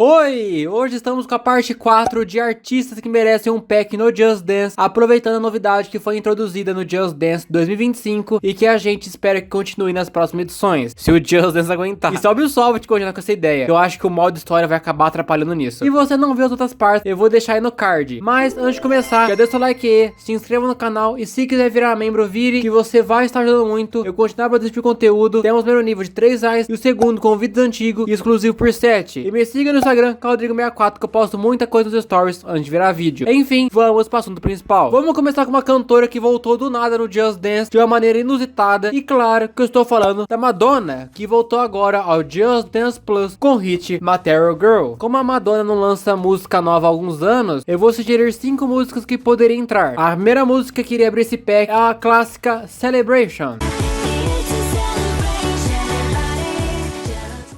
Oi! Hoje estamos com a parte 4 de artistas que merecem um pack no Just Dance, aproveitando a novidade que foi introduzida no Just Dance 2025 e que a gente espera que continue nas próximas edições, se o Just Dance aguentar. E só o Ubisoft continua com essa ideia. Eu acho que o modo história vai acabar atrapalhando nisso. E você não viu as outras partes, eu vou deixar aí no card. Mas antes de começar, já deixa o like aí, se inscreva no canal e se quiser virar membro, vire, que você vai estar ajudando muito. Eu continuar produzindo conteúdo, temos o primeiro nível de R$3 e o segundo com vídeos antigos e exclusivo por 7. E me siga no Instagram, Caldrigo64, que eu posto muita coisa nos stories antes de virar vídeo. Enfim, vamos para o assunto principal. Vamos começar com uma cantora que voltou do nada no Just Dance de uma maneira inusitada. E claro que eu estou falando da Madonna, que voltou agora ao Just Dance Plus com o hit Material Girl. Como a Madonna não lança música nova há alguns anos, eu vou sugerir 5 músicas que poderiam entrar. A primeira música que iria abrir esse pack é a clássica Celebration.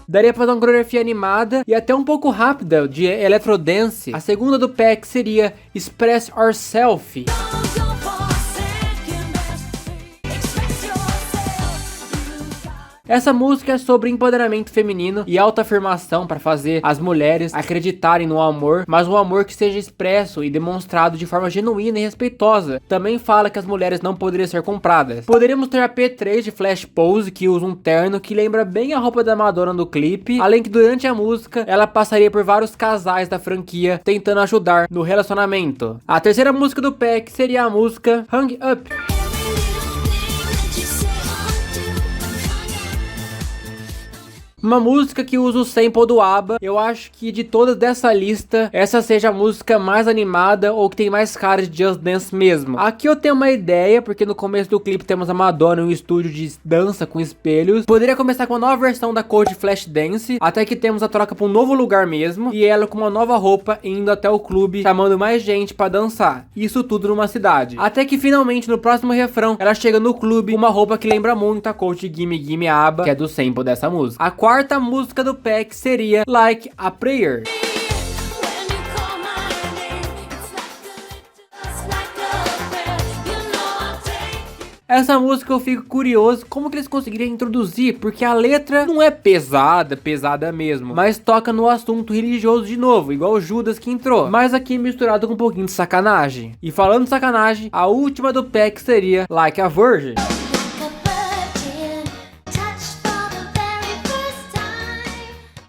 Daria pra fazer uma coreografia animada e até um pouco rápida de electrodance. A segunda do pack seria Express Yourself. Essa música é sobre empoderamento feminino e autoafirmação para fazer as mulheres acreditarem no amor, mas um amor que seja expresso e demonstrado de forma genuína e respeitosa. Também fala que as mulheres não poderiam ser compradas. Poderíamos ter a P3 de Flash Pose, que usa um terno que lembra bem a roupa da Madonna do clipe, além que durante a música ela passaria por vários casais da franquia tentando ajudar no relacionamento. A terceira música do pack seria a música Hung Up. Uma música que usa o sample do ABBA. Eu acho que de todas dessa lista, essa seja a música mais animada ou que tem mais cara de Just Dance mesmo. Aqui eu tenho uma ideia, porque no começo do clipe temos a Madonna em um estúdio de dança com espelhos. Poderia começar com uma nova versão da cor de Flashdance, até que temos a troca para um novo lugar mesmo, e ela com uma nova roupa indo até o clube, chamando mais gente para dançar. Isso tudo numa cidade. Até que finalmente no próximo refrão, ela chega no clube com uma roupa que lembra muito a cor de Gimme Gimme ABBA, que é do sample dessa música. A quarta música do pack seria Like a Prayer. Essa música eu fico curioso como que eles conseguiriam introduzir, porque a letra não é pesada mesmo, mas toca no assunto religioso de novo, igual o Judas que entrou, mas aqui misturado com um pouquinho de sacanagem. E falando de sacanagem, a última do pack seria Like a Virgin.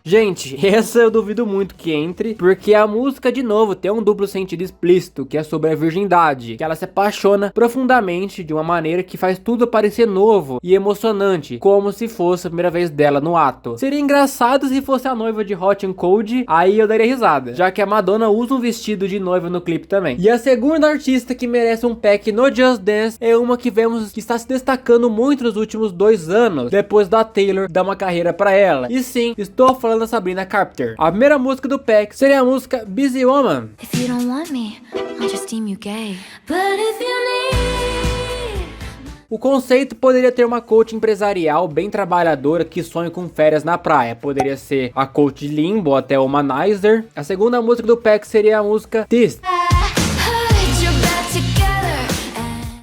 Gente, essa eu duvido muito que entre, porque a música, de novo, tem um duplo sentido explícito, que é sobre a virgindade, que ela se apaixona profundamente de uma maneira que faz tudo parecer novo e emocionante, como se fosse a primeira vez dela no ato. Seria engraçado se fosse a noiva de Hot and Cold, aí eu daria risada, já que a Madonna usa um vestido de noiva no clipe também. E a segunda artista que merece um pack no Just Dance é uma que vemos que está se destacando muito nos últimos 2 anos, depois da Taylor dar uma carreira pra ela. E sim, estou falando da Sabrina Carpenter. A primeira música do pack seria a música Busy Woman. If you don't want me, I'll just deem you gay. But if you need... O conceito poderia ter uma coach empresarial bem trabalhadora que sonha com férias na praia. Poderia ser a coach de Limbo até o Humanizer. A segunda música do pack seria a música This,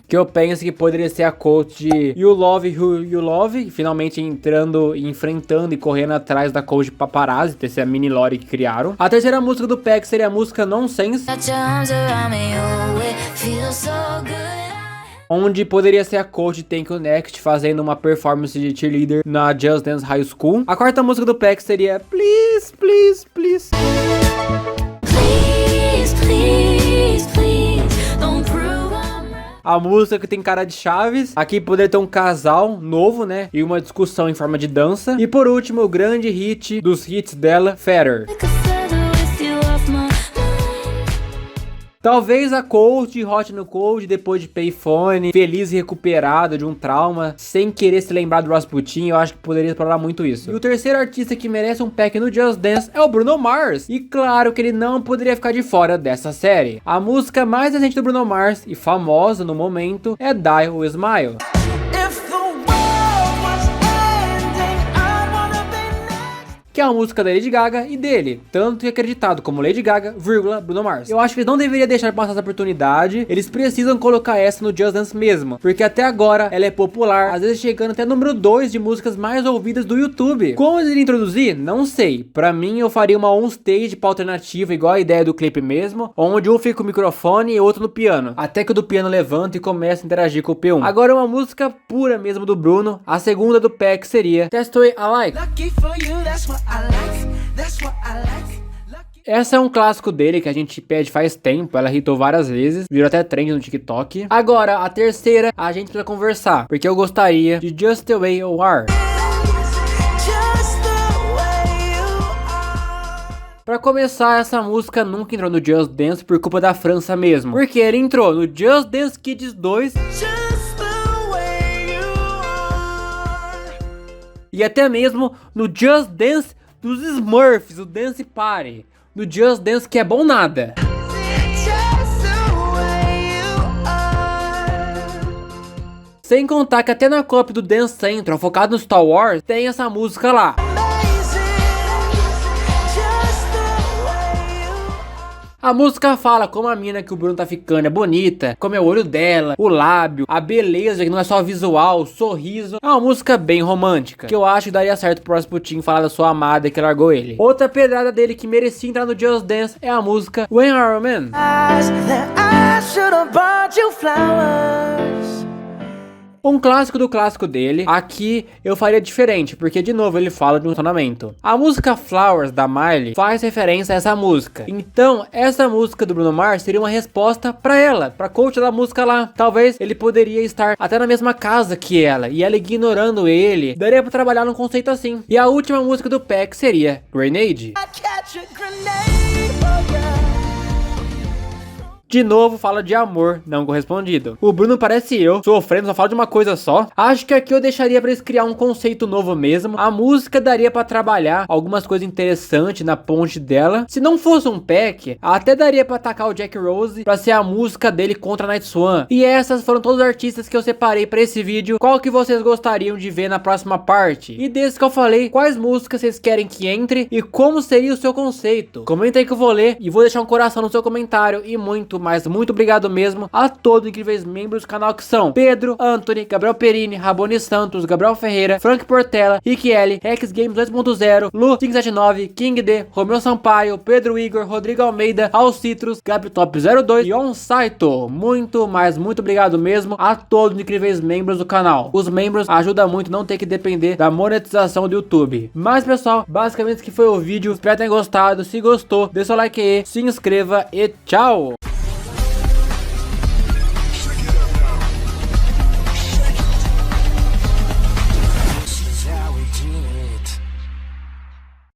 que eu penso que poderia ser a coach de You Love Who You Love, finalmente entrando e enfrentando e correndo atrás da coach de paparazzi, essa mini lore que criaram. A terceira música do pack seria a música Nonsense, onde poderia ser a coach de Thank You Next fazendo uma performance de cheerleader na Just Dance High School. A quarta música do pack seria Please, Please, Please. Please, please, please, don't prove. A música que tem cara de Chaves. Aqui poderia ter um casal novo, né? E uma discussão em forma de dança. E por último, o grande hit dos hits dela, Feather. Talvez a coach de Hot no Cold, depois de Payphone, feliz e recuperada de um trauma, sem querer se lembrar do Rasputin, eu acho que poderia explorar muito isso. E o terceiro artista que merece um pack no Just Dance é o Bruno Mars. E claro que ele não poderia ficar de fora dessa série. A música mais recente do Bruno Mars, e famosa no momento, é Die With Smile. que é a música da Lady Gaga e dele, tanto que é acreditado como Lady Gaga, Bruno Mars. Eu acho que eles não deveriam deixar passar essa oportunidade, eles precisam colocar essa no Just Dance mesmo, porque até agora ela é popular, às vezes chegando até número 2 de músicas mais ouvidas do YouTube. Como eles iriam introduzir? Não sei. Pra mim, eu faria uma on-stage pra alternativa, igual a ideia do clipe mesmo, onde um fica com o microfone e outro no piano, até que o do piano levanta e começa a interagir com o P1. Agora uma música pura mesmo do Bruno, a segunda do Peck seria That's the Way I Like. Essa é um clássico dele que a gente pede faz tempo, ela hitou várias vezes, virou até trend no TikTok. Agora, a terceira, a gente precisa conversar, porque eu gostaria de Just the Way You Are. Pra começar, essa música nunca entrou no Just Dance por culpa da França mesmo, porque ele entrou no Just Dance Kids 2 e até mesmo no Just Dance dos Smurfs, o Dance Party. No Just Dance que é bom nada. Sem contar que até na cópia do Dance Central, focado no Star Wars, tem essa música lá. A música fala como a mina que o Bruno tá ficando é bonita, como é o olho dela, o lábio, a beleza que não é só visual, o sorriso. É uma música bem romântica, que eu acho que daria certo pro Rasputin falar da sua amada que largou ele. Outra pedrada dele que merecia entrar no Just Dance é a música When Are You Man. Um clássico do clássico dele, aqui eu faria diferente, porque de novo ele fala de um relacionamento. A música Flowers da Miley faz referência a essa música, então essa música do Bruno Mars seria uma resposta pra ela, pra coach da música lá. Talvez ele poderia estar até na mesma casa que ela, e ela ignorando ele, daria pra trabalhar num conceito assim. E a última música do Peck seria Grenade. De novo fala de amor não correspondido. O Bruno parece eu, sofrendo, só fala de uma coisa só. Acho que aqui eu deixaria pra eles criar um conceito novo mesmo. A música daria pra trabalhar algumas coisas interessantes na ponte dela. Se não fosse um Peck, até daria pra atacar o Jack Rose pra ser a música dele contra a Night Swan. E essas foram todos os artistas que eu separei pra esse vídeo. Qual que vocês gostariam de ver na próxima parte? E desses que eu falei, quais músicas vocês querem que entre e como seria o seu conceito? Comenta aí que eu vou ler e vou deixar um coração no seu comentário e muito obrigado mesmo a todos os incríveis membros do canal que são Pedro, Anthony, Gabriel Perini, Raboni Santos, Gabriel Ferreira, Frank Portela, Rick L, Rex Games 2.0, Lu 579, King D, Romeu Sampaio, Pedro Igor, Rodrigo Almeida, Alcitrus, Gabi Top 02 e On Saito. Muito obrigado mesmo a todos os incríveis membros do canal. Os membros ajudam muito não ter que depender da monetização do YouTube. Mas pessoal, basicamente esse que foi o vídeo. Espero que tenham gostado. Se gostou, deixa o like aí, se inscreva e tchau!